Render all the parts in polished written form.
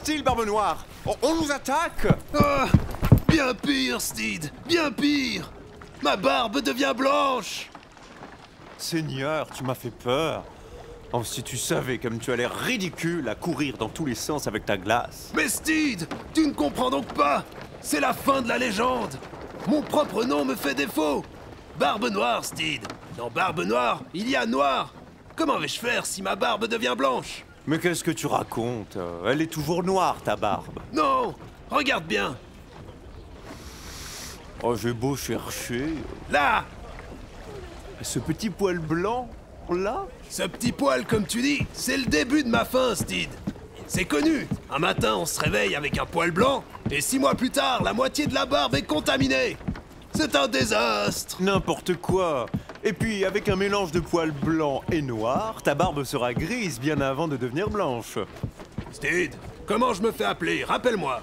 passe-t-il, Barbe Noire? On nous attaque? Ah, bien pire, Steed, bien pire. Ma barbe devient blanche. Seigneur, tu m'as fait peur. Oh, si tu savais comme tu as l'air ridicule à courir dans tous les sens avec ta glace. Mais Steed, tu ne comprends donc pas. C'est la fin de la légende. Mon propre nom me fait défaut. Barbe Noire, Steed. Dans Barbe Noire, il y a noir. Comment vais-je faire si ma barbe devient blanche? Mais qu'est-ce que tu racontes? Elle est toujours noire, ta barbe. Non, regarde bien. Oh, j'ai beau chercher. Là, Ce petit poil blanc, là? ce petit poil, comme tu dis, c'est le début de ma fin, Steed. C'est connu. Un matin, on se réveille avec un poil blanc, et 6 mois plus tard, la moitié de la barbe est contaminée. C'est un désastre. N'importe quoi. Et puis, avec un mélange de poils blancs et noirs, ta barbe sera grise bien avant de devenir blanche. Steed, comment je me fais appeler? Rappelle-moi.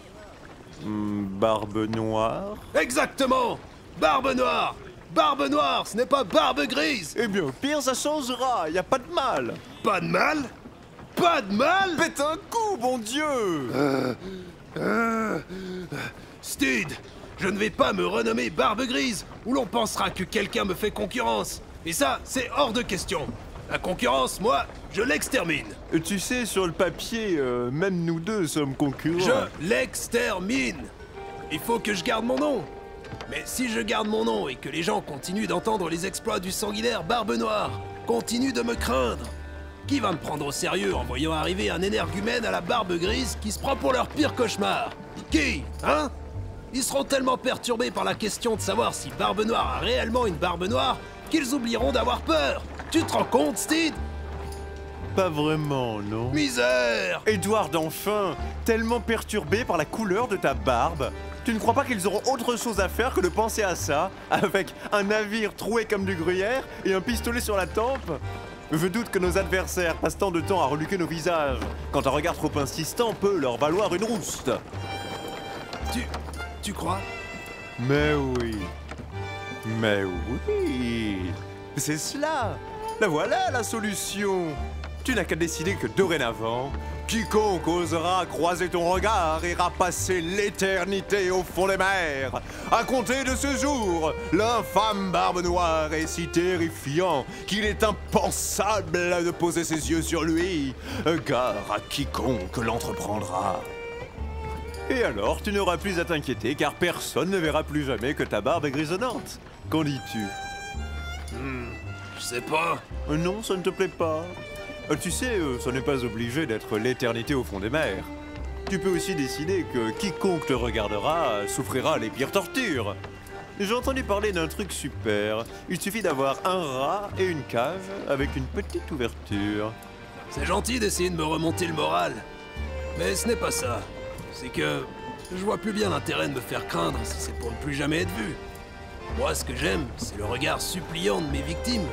Barbe Noire? Exactement. Barbe Noire. Barbe Noire, ce n'est pas Barbe Grise. Eh bien, au pire, ça changera, y a pas de mal. Pas de mal? Pas de mal? Pète un coup, bon Dieu! Steed, je ne vais pas me renommer Barbe Grise, où l'on pensera que quelqu'un me fait concurrence. Et ça, c'est hors de question. La concurrence, moi, je l'extermine. Tu sais, sur le papier, même nous deux sommes concurrents. Je l'extermine. Il faut que je garde mon nom. Mais si je garde mon nom et que les gens continuent d'entendre les exploits du sanguinaire Barbe Noire, continuent de me craindre, qui va me prendre au sérieux en voyant arriver un énergumène à la barbe grise qui se prend pour leur pire cauchemar? Qui? Hein? Ils seront tellement perturbés par la question de savoir si Barbe Noire a réellement une barbe noire qu'ils oublieront d'avoir peur. Tu te rends compte, Steed? Pas vraiment, non? Misère! Edward, enfin, tellement perturbé par la couleur de ta barbe. Tu ne crois pas qu'ils auront autre chose à faire que de penser à ça, avec un navire troué comme du gruyère et un pistolet sur la tempe? Je doute que nos adversaires passent tant de temps à reluquer nos visages, quand un regard trop insistant peut leur valoir une rouste. Tu crois? Mais oui. Mais oui. C'est cela. La voilà la solution. Tu n'as qu'à décider que dorénavant, quiconque osera croiser ton regard ira passer l'éternité au fond des mers. À compter de ce jour, l'infâme Barbe Noire est si terrifiant qu'il est impensable de poser ses yeux sur lui. Gare à quiconque l'entreprendra. Et alors, tu n'auras plus à t'inquiéter car personne ne verra plus jamais que ta barbe est grisonnante. Qu'en dis-tu? Je sais pas. Non, ça ne te plaît pas. Tu sais, ça n'est pas obligé d'être l'éternité au fond des mers. Tu peux aussi décider que quiconque te regardera souffrira les pires tortures. J'ai entendu parler d'un truc super. Il suffit d'avoir un rat et une cage avec une petite ouverture. C'est gentil d'essayer de me remonter le moral. Mais ce n'est pas ça. C'est que je vois plus bien l'intérêt de me faire craindre si c'est pour ne plus jamais être vu. Moi, ce que j'aime, c'est le regard suppliant de mes victimes.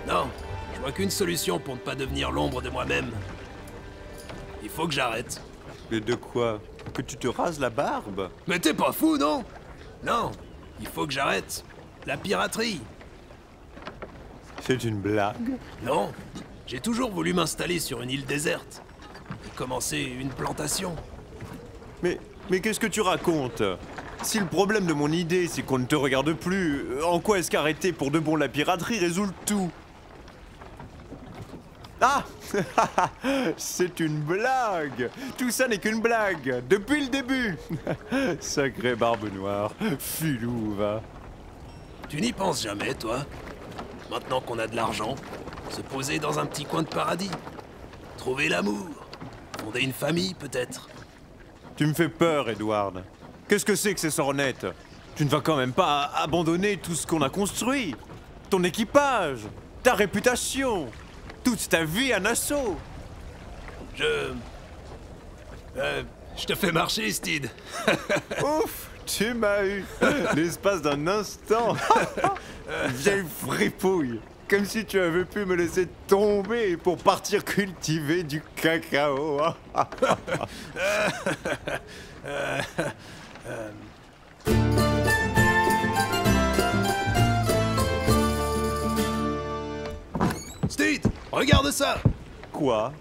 Non, je vois qu'une solution pour ne pas devenir l'ombre de moi-même. Il faut que j'arrête. Et de quoi? Que tu te rases la barbe? Mais t'es pas fou, non? Non, il faut que j'arrête. La piraterie. C'est une blague? Non, j'ai toujours voulu m'installer sur une île déserte et commencer une plantation. Mais qu'est-ce que tu racontes? Si le problème de mon idée, c'est qu'on ne te regarde plus, en quoi est-ce qu'arrêter pour de bon la piraterie résout le tout? Ah! C'est une blague! Tout ça n'est qu'une blague, depuis le début! Sacré Barbe Noire, filou, va! Tu n'y penses jamais, toi? Maintenant qu'on a de l'argent, se poser dans un petit coin de paradis, trouver l'amour, fonder une famille peut-être. Tu me fais peur, Edward. Qu'est-ce que c'est que ces sornettes? Tu ne vas quand même pas abandonner tout ce qu'on a construit. Ton équipage, ta réputation, toute ta vie à Nassau. Je te fais marcher, Steed. Ouf, tu m'as eu, l'espace d'un instant. Vieille fripouille, comme si tu avais pu me laisser tomber pour partir cultiver du cacao. Steed, regarde ça. Quoi?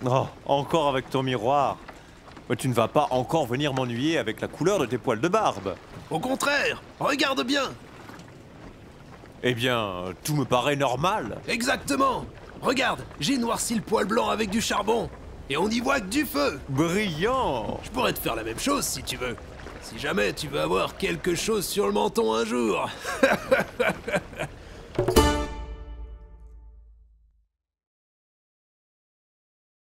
Oh, encore avec ton miroir. Tu ne vas pas encore venir m'ennuyer avec la couleur de tes poils de barbe. Au contraire, regarde bien. Eh bien, tout me paraît normal. Exactement. Regarde, j'ai noirci le poil blanc avec du charbon. Et on n'y voit que du feu. Brillant. Je pourrais te faire la même chose si tu veux. Si jamais tu veux avoir quelque chose sur le menton un jour.